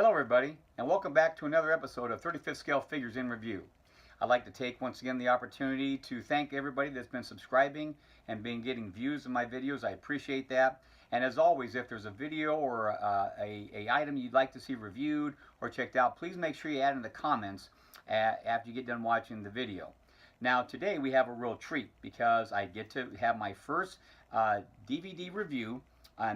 Hello everybody, and welcome back to another episode of 35th Scale Figures in Review. I'd like to take once again the opportunity to thank everybody that's been subscribing and been getting views of my videos. I appreciate that. And as always, if there's a video or a item you'd like to see reviewed or checked out, please make sure you add in the comments after you get done watching the video. Now today we have a real treat because I get to have my first DVD review.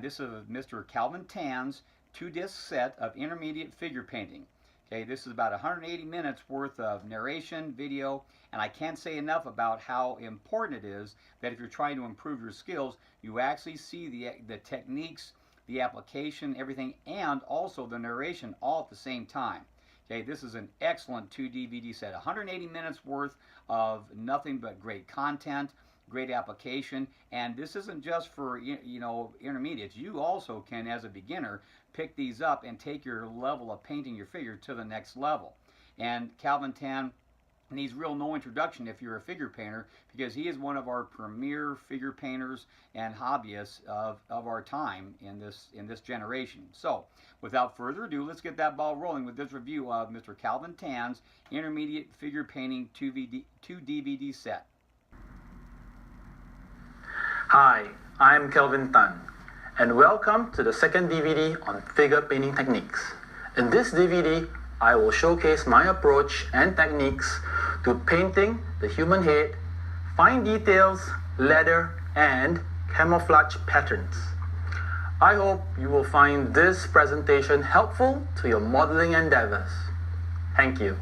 This is Mr. Calvin Tan's 2-disc set of intermediate figure painting. Okay, this is about 180 minutes worth of narration, video, and I can't say enough about how important it is that if you're trying to improve your skills, you actually see the techniques, the application, everything, and also the narration all at the same time. Okay, this is an excellent 2 DVD set, 180 minutes worth of nothing but great content, great application, and this isn't just for intermediates. You also can, as a beginner, pick these up and take your level of painting your figure to the next level. And Calvin Tan needs real no introduction if you're a figure painter, because he is one of our premier figure painters and hobbyists of our time in this generation. So without further ado, let's get that ball rolling with this review of Mr. Calvin Tan's intermediate figure painting 2 DVD set. Hi, I'm Kelvin Tan, and welcome to the second DVD on figure painting techniques. In this DVD, I will showcase my approach and techniques to painting the human head, fine details, leather, and camouflage patterns. I hope you will find this presentation helpful to your modeling endeavors. Thank you.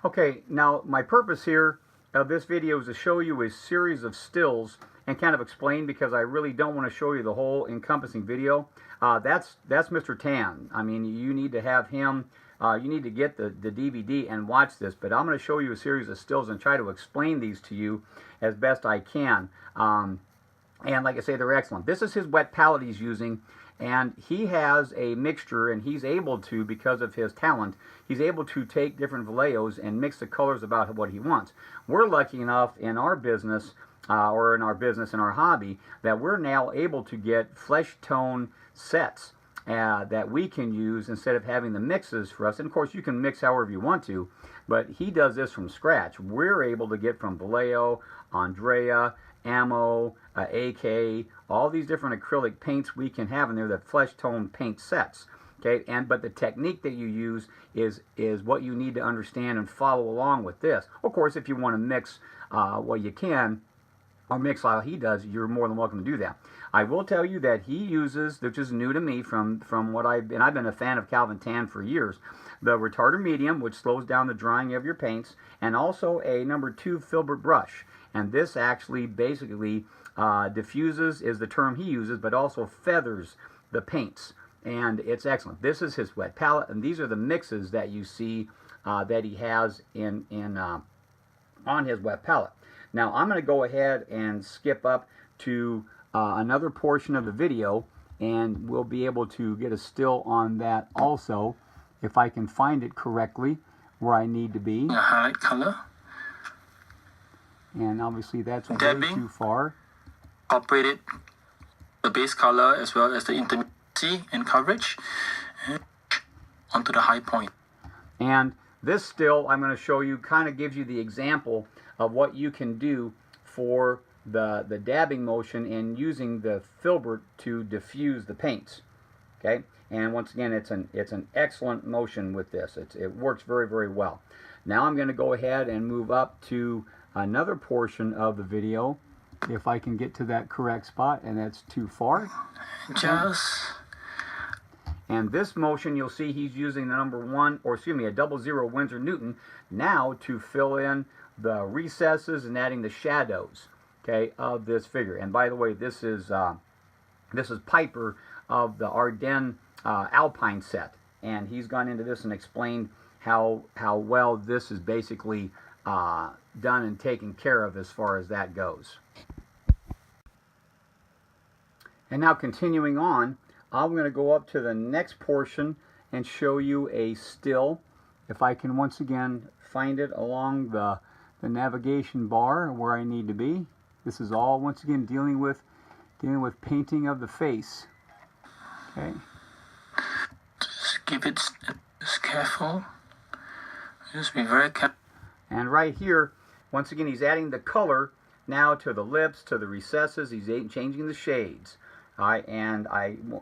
Okay, now my purpose here of this video is to show you a series of stills and kind of explain, because I really don't want to show you the whole encompassing video. That's Mr. Tan. I mean, you need to have him, you need to get the DVD and watch this, but I'm going to show you a series of stills and try to explain these to you as best I can. And like I say, they're excellent. This is his wet palette he's using, and he has a mixture, and he's able to, because of his talent, he's able to take different Vallejos and mix the colors about what he wants. We're lucky enough in our business, in our hobby, that we're now able to get flesh tone sets that we can use instead of having the mixes for us. And of course, you can mix however you want to, but he does this from scratch. We're able to get from Vallejo, Andrea, Camo, AK, all these different acrylic paints we can have in there, the flesh tone paint sets. Okay, but the technique that you use is what you need to understand and follow along with this. Of course, if you want to mix what you can, or mix like he does, you're more than welcome to do that. I will tell you that he uses, which is new to me from what I've been a fan of Calvin Tan for years, the retarder medium, which slows down the drying of your paints, and also a number 2 filbert brush. And this actually basically diffuses is the term he uses, but also feathers the paints. And it's excellent. This is his wet palette, and these are the mixes that you see that he has on his wet palette. Now I'm going to go ahead and skip up to another portion of the video, and we'll be able to get a still on that also, if I can find it correctly where I need to be. The highlight color. And obviously that's way too far. Incorporated the base color as well as the intermediate and coverage onto the high point. And this still I'm going to show you kind of gives you the example of what you can do for the dabbing motion and using the filbert to diffuse the paints. Okay, and once again, it's an excellent motion with this. It works very, very well. Now I'm going to go ahead and move up to another portion of the video, if I can get to that correct spot, and that's too far. And this motion, you'll see he's using the number 1, or excuse me, a 00 Winsor Newton now to fill in the recesses and adding the shadows, okay, of this figure. And by the way, this is Piper of the Ardennes Alpine set, and he's gone into this and explained how well this is basically done and taken care of as far as that goes. And now continuing on, I'm going to go up to the next portion and show you a still. If I can once again find it along the navigation bar where I need to be. This is all once again dealing with painting of the face. Okay. Just keep it just careful. Just be very careful. And right here, once again, he's adding the color now to the lips, to the recesses. He's changing the shades. All right, and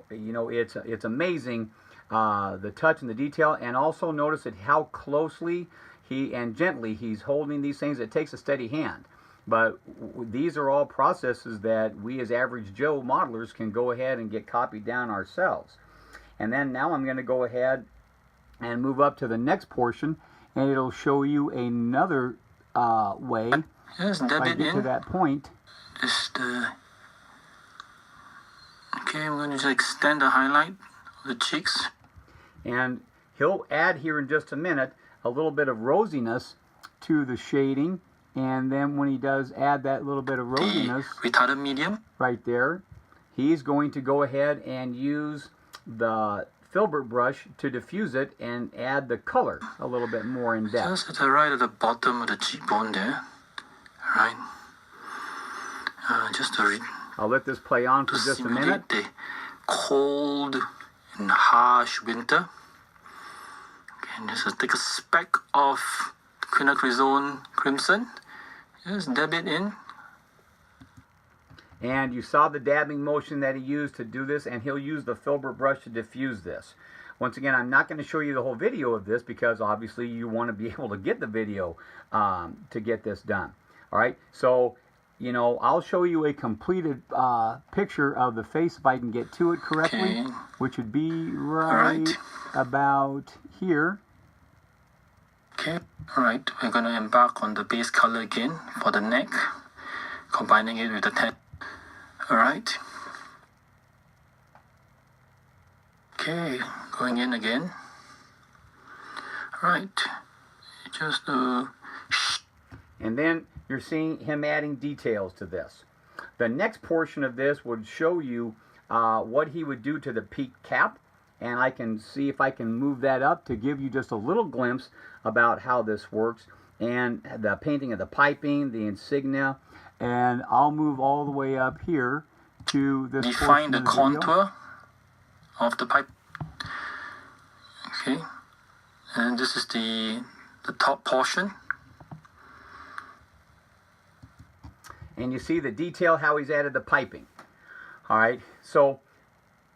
it's amazing the touch and the detail, and also notice that how closely and gently he's holding these things. It takes a steady hand, but these are all processes that we as average Joe modelers can go ahead and get copied down ourselves. And then now I'm going to go ahead and move up to the next portion, and it'll show you another way. Just if dab I it get in. to that point. Just okay, I'm going to just extend the highlight of the cheeks. And he'll add here in just a minute a little bit of rosiness to the shading, and then when he does add that little bit of rosiness The retarded medium. right there, he's going to go ahead and use the filbert brush to diffuse it and add the color a little bit more in depth. Just right at the bottom of the cheekbone there. Right. Just to I'll let this play on for just a minute. simulate the cold and harsh winter. Okay, and just take a speck of quinacridone crimson. Just dab it in. And you saw the dabbing motion that he used to do this, and he'll use the filbert brush to diffuse this. Once again, I'm not going to show you the whole video of this because obviously you want to be able to get the video to get this done. All right, so I'll show you a completed picture of the face if I can get to it correctly, Okay. which would be right about here. Okay, alright, we're going to embark on the base color again for the neck, combining it with the tan. Alright. Okay, going in again. Alright, just And then you're seeing him adding details to this. The next portion of this would show you what he would do to the peak cap, and I can see if I can move that up to give you just a little glimpse about how this works, and the painting of the piping, the insignia, and I'll move all the way up here to this define the portion of the video. contour of the pipe. Okay, and this is the top portion. And you see the detail, how he's added the piping. All right, so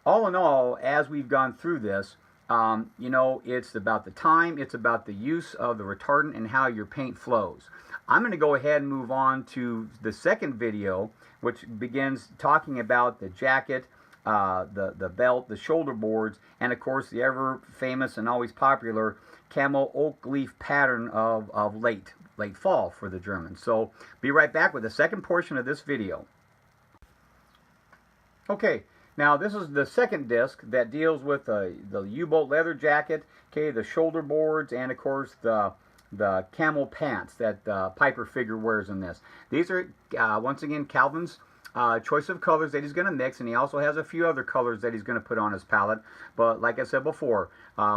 all in all, as we've gone through this, it's about the time, it's about the use of the retardant and how your paint flows. I'm going to go ahead and move on to the second video, which begins talking about the jacket, the belt, the shoulder boards, and of course the ever famous and always popular camo oak leaf pattern of late fall for the Germans. So be right back with the second portion of this video. Okay, now this is the second disc that deals with the U-bolt leather jacket, okay, the shoulder boards, and of course the camel pants that Piper figure wears in this. These are once again Calvin's choice of colors that he's going to mix, and he also has a few other colors that he's going to put on his palette. But like I said before,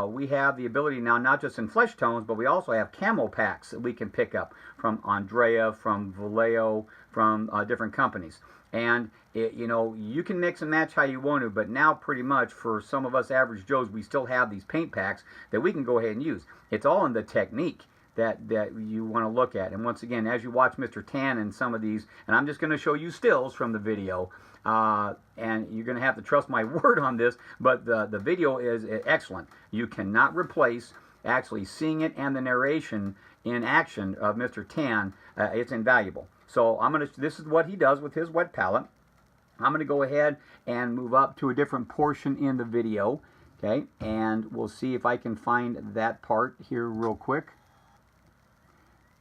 we have the ability now, not just in flesh tones, but we also have camo packs that we can pick up from Andrea, from Vallejo, from different companies. And you can mix and match how you want to, but now pretty much for some of us average Joes, we still have these paint packs that we can go ahead and use. It's all in the technique that you want to look at. And once again, as you watch Mr. Tan and some of these, and I'm just going to show you stills from the video, and you're going to have to trust my word on this, but the video is excellent. You cannot replace actually seeing it and the narration in action of Mr. Tan. It's invaluable. So this is what he does with his wet palette. I'm going to go ahead and move up to a different portion in the video, okay, and we'll see if I can find that part here real quick.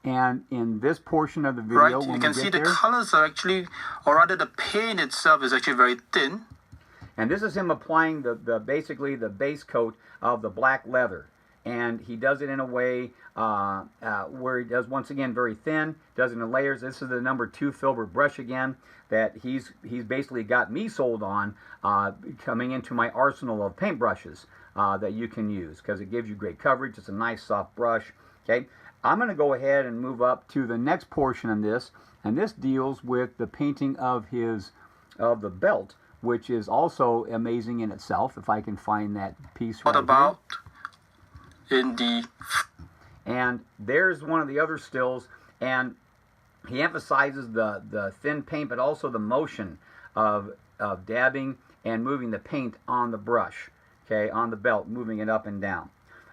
And in this portion of the video, Right, when you can we see get the there, colors are actually, or rather the paint itself is actually very thin. and this is him applying basically the base coat of the black leather. And he does it in a way where he does, once again, very thin, does it in layers. This is the number 2 filbert brush again that he's basically got me sold on coming into my arsenal of paintbrushes that you can use because it gives you great coverage. It's a nice soft brush. Okay, I'm going to go ahead and move up to the next portion of this, and this deals with the painting of the belt, which is also amazing in itself. If I can find that piece right What about here. in the... And there's one of the other stills, and he emphasizes the thin paint, but also the motion of dabbing and moving the paint on the brush, okay, on the belt, moving it up and down.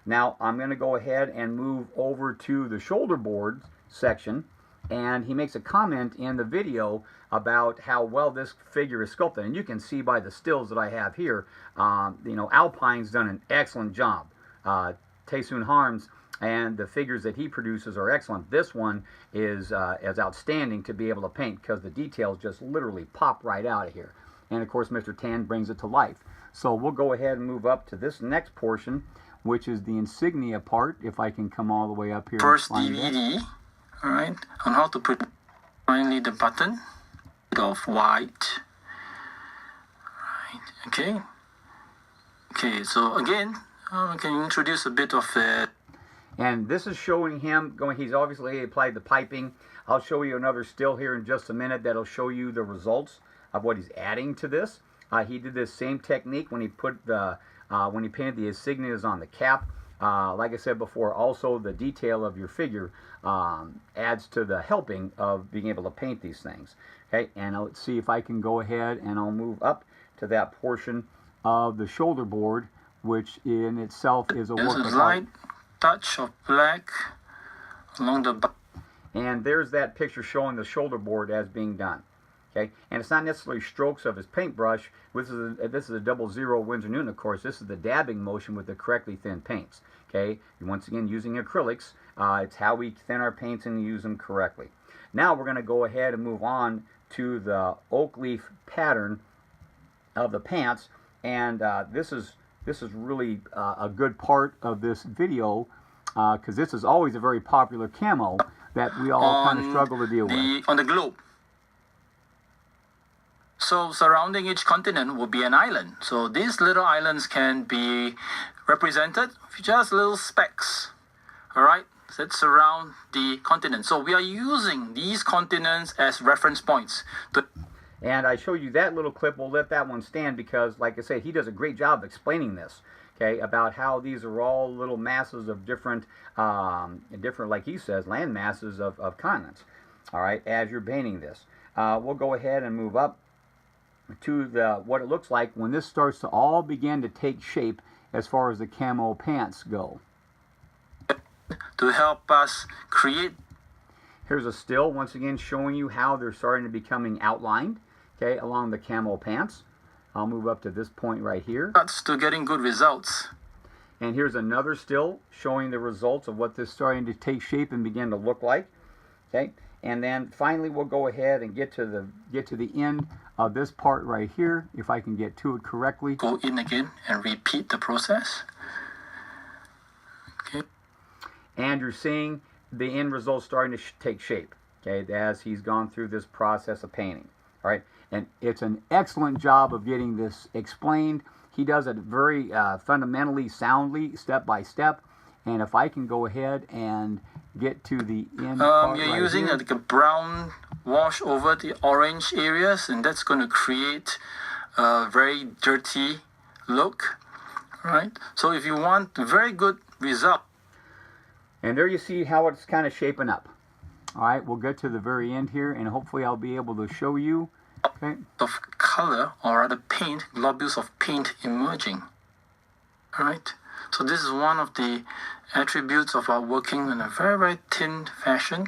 Now I'm going to go ahead and move over to the shoulder board section, and he makes a comment in the video about how well this figure is sculpted, and you can see by the stills that I have here, you know, Alpine's done an excellent job. Taesoon Harm's and the figures that he produces are excellent. This one is outstanding to be able to paint because the details just literally pop right out of here. And of course, Mr. Tan brings it to life. So we'll go ahead and move up to this next portion, which is the insignia part. If I can come all the way up here. First DVD, all right, on how to put finally the button of white. Right, okay. Okay, so again, I can introduce a bit of it. And this is showing him going, he's obviously applied the piping. I'll show you another still here in just a minute that'll show you the results of what he's adding to this. He did this same technique when he put the when he painted the insignias on the cap. Like I said before, also the detail of your figure adds to the helping of being able to paint these things. Okay, and let's see if I can go ahead and I'll move up to that portion of the shoulder board, which in itself is a work of art. Touch of black along the back. And there's that picture showing the shoulder board as being done. Okay, and it's not necessarily strokes of his paintbrush. This is a 00 Winsor Newton, of course. This is the dabbing motion with the correctly thin paints. Okay, and once again using acrylics, it's how we thin our paints and use them correctly. Now we're going to go ahead and move on to the oak leaf pattern of the pants, and this is really a good part of this video because this is always a very popular camo that we all kind of struggle to deal with. On the globe. So surrounding each continent will be an island. So these little islands can be represented with just little specks, all right, that surround the continent. So we are using these continents as reference points. And I show you that little clip. We'll let that one stand because, like I say, he does a great job of explaining this, okay, about how these are all little masses of different, like he says, land masses of continents, all right, as you're painting this. We'll go ahead and move up to what it looks like when this starts to all begin to take shape as far as the camo pants go. To help us create. Here's a still, once again, showing you how they're starting to becoming outlined, okay, along the camo pants. I'll move up to this point right here. That's to getting good results. And here's another still showing the results of what this is starting to take shape and begin to look like, okay. And then finally, we'll go ahead and get to the end of this part right here, if I can get to it correctly. Go in again and repeat the process. Okay. And you're seeing the end result starting to take shape, okay, as he's gone through this process of painting. All right, and it's an excellent job of getting this explained. He does it very fundamentally, soundly, step by step. And if I can go ahead and get to the end part you're right using here. like a brown wash over the orange areas, and that's going to create a very dirty look, right? So if you want a very good result. And there you see how it's kind of shaping up. All right, we'll get to the very end here, and hopefully I'll be able to show you. Okay. Of color, or rather paint, globules of paint emerging. All right. So this is one of the attributes of our working in a very, very thin fashion.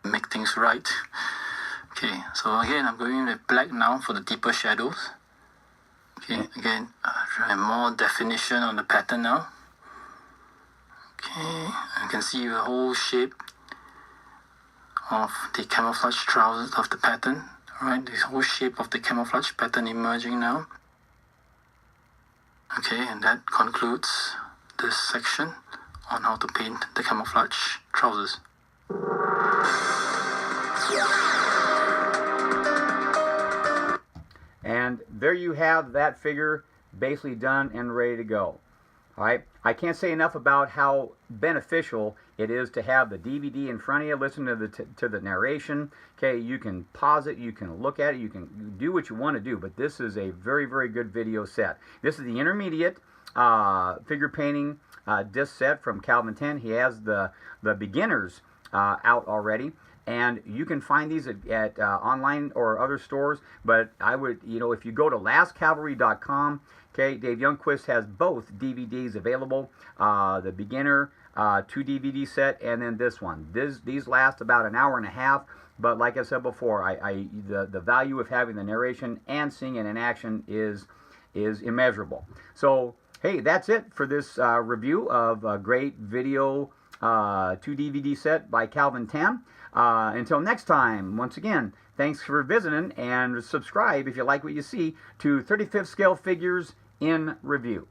Make things right. Okay, so again, I'm going with black now for the deeper shadows. Okay, again, try more definition on the pattern now. Okay, you can see the whole shape of the camouflage trousers of the pattern. Alright, the whole shape of the camouflage pattern emerging now. Okay, and that concludes this section on how to paint the camouflage trousers. And there you have that figure basically done and ready to go. All right, I can't say enough about how beneficial it is to have the DVD in front of you. Listen to the narration. Okay, you can pause it, you can look at it, you can do what you want to do. But this is a very, very good video set. This is the intermediate figure painting disc set from Calvin 10. He has the beginners out already. And you can find these at online or other stores. But I would, if you go to lastcavalry.com, okay, Dave Youngquist has both DVDs available. The beginner 2 DVD set, and then this one. These last about an hour and a half. But like I said before, the value of having the narration and seeing it in action is immeasurable. So hey, that's it for this review of a great video 2 DVD set by Calvin 10. Until next time, once again, thanks for visiting, and subscribe if you like what you see to 35th Scale Figures in Review.